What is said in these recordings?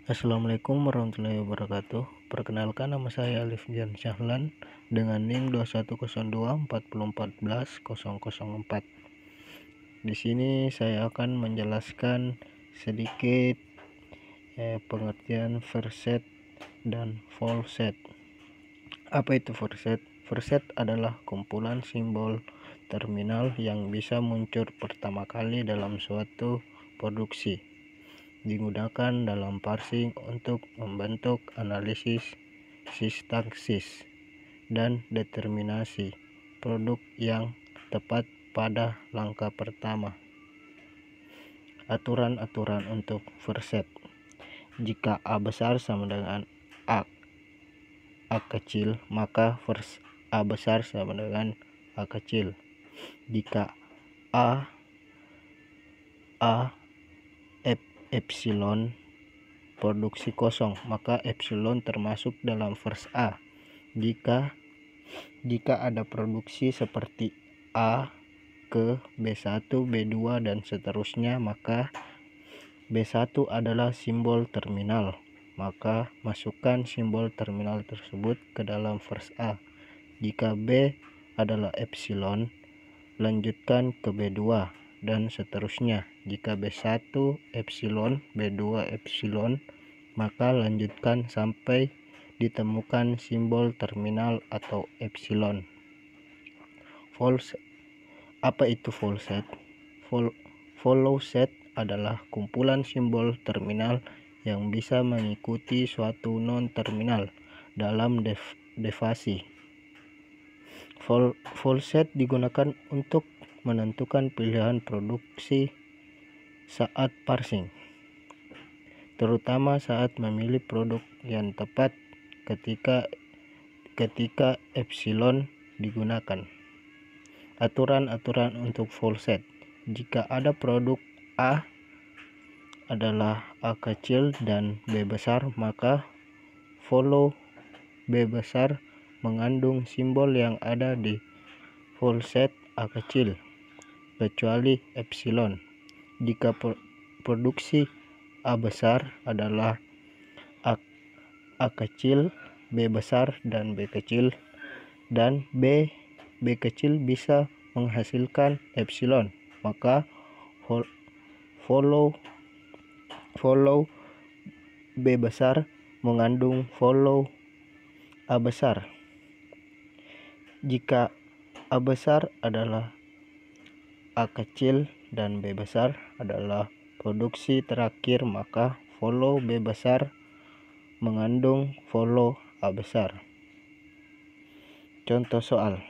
Assalamualaikum warahmatullahi wabarakatuh. Perkenalkan, nama saya Alifdian Syahlan dengan NIM 210240140004. Di sini saya akan menjelaskan sedikit pengertian verset dan volset. Apa itu verset? Verset adalah kumpulan simbol terminal yang bisa muncul pertama kali dalam suatu produksi. Digunakan dalam parsing untuk membentuk analisis sintaksis dan determinasi produk yang tepat pada langkah pertama. Aturan-aturan untuk verset. Jika A besar sama dengan A kecil, maka A besar sama dengan A kecil. Jika A epsilon produksi kosong, maka epsilon termasuk dalam vers A. Jika ada produksi seperti A ke B1, B2 dan seterusnya, maka B1 adalah simbol terminal. Maka masukkan simbol terminal tersebut ke dalam vers A. Jika B adalah epsilon, lanjutkan ke B2 dan seterusnya. Jika B1 epsilon, B2 epsilon, maka lanjutkan sampai ditemukan simbol terminal atau epsilon. Apa itu volset? Volset adalah kumpulan simbol terminal yang bisa mengikuti suatu non-terminal dalam devasi. Volset digunakan untuk menentukan pilihan produksi saat parsing, terutama saat memilih produk yang tepat ketika epsilon digunakan. Aturan-aturan untuk volset. Jika ada produk A adalah A kecil dan B besar, maka follow B besar mengandung simbol yang ada di volset A kecil, kecuali epsilon. Jika produksi A besar adalah A kecil, B besar dan B kecil, dan B kecil bisa menghasilkan epsilon, maka follow B besar mengandung follow A besar. Jika A besar adalah A kecil dan B besar adalah produksi terakhir, maka follow B besar mengandung follow A besar. Contoh soal.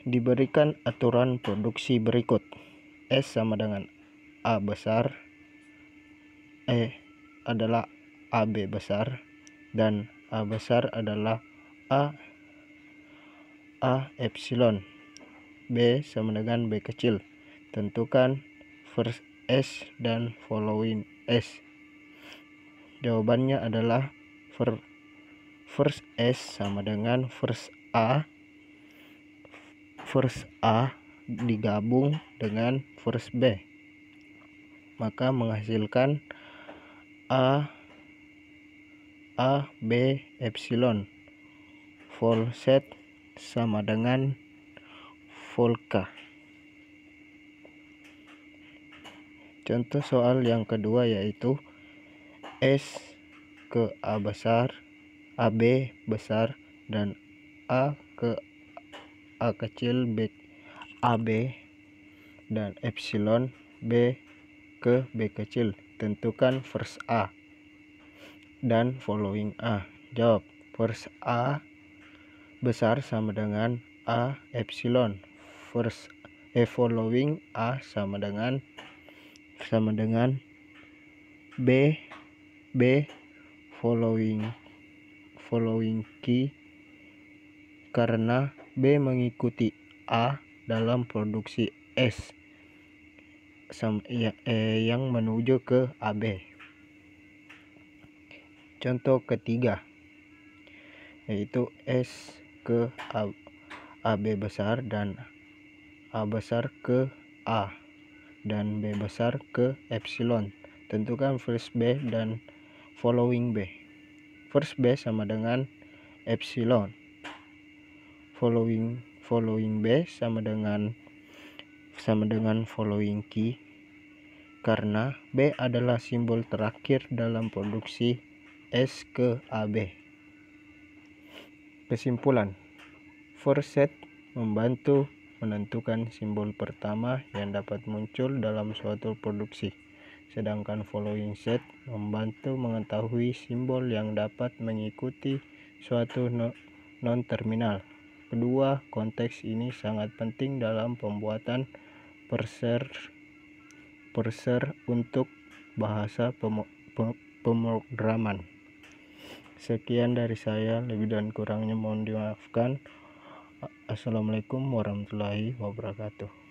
Diberikan aturan produksi berikut. S sama dengan A besar, adalah AB besar, dan A besar adalah A epsilon. B sama dengan B kecil. Tentukan first S dan following S. Jawabannya adalah first S sama dengan first A digabung dengan first B, maka menghasilkan A B epsilon. Volset sama dengan volca. Contoh soal yang kedua yaitu S ke A besar, AB besar, dan A ke A kecil, B AB, dan epsilon B ke B kecil. Tentukan first A dan following A. Jawab. First A besar sama dengan A epsilon. Following A sama dengan B following key, karena B mengikuti A dalam produksi S yang menuju ke AB. Contoh ketiga yaitu S ke AB besar dan A besar ke A dan B besar ke epsilon. Tentukan first B dan following B. First B sama dengan epsilon. Following B sama dengan following Q, karena B adalah simbol terakhir dalam produksi S ke AB. Kesimpulan, first set membantu menentukan simbol pertama yang dapat muncul dalam suatu produksi, sedangkan following set membantu mengetahui simbol yang dapat mengikuti suatu non-terminal. Kedua konteks ini sangat penting dalam pembuatan parser untuk bahasa pemrograman. Sekian dari saya, lebih dan kurangnya mohon dimaafkan. Assalamualaikum warahmatullahi wabarakatuh.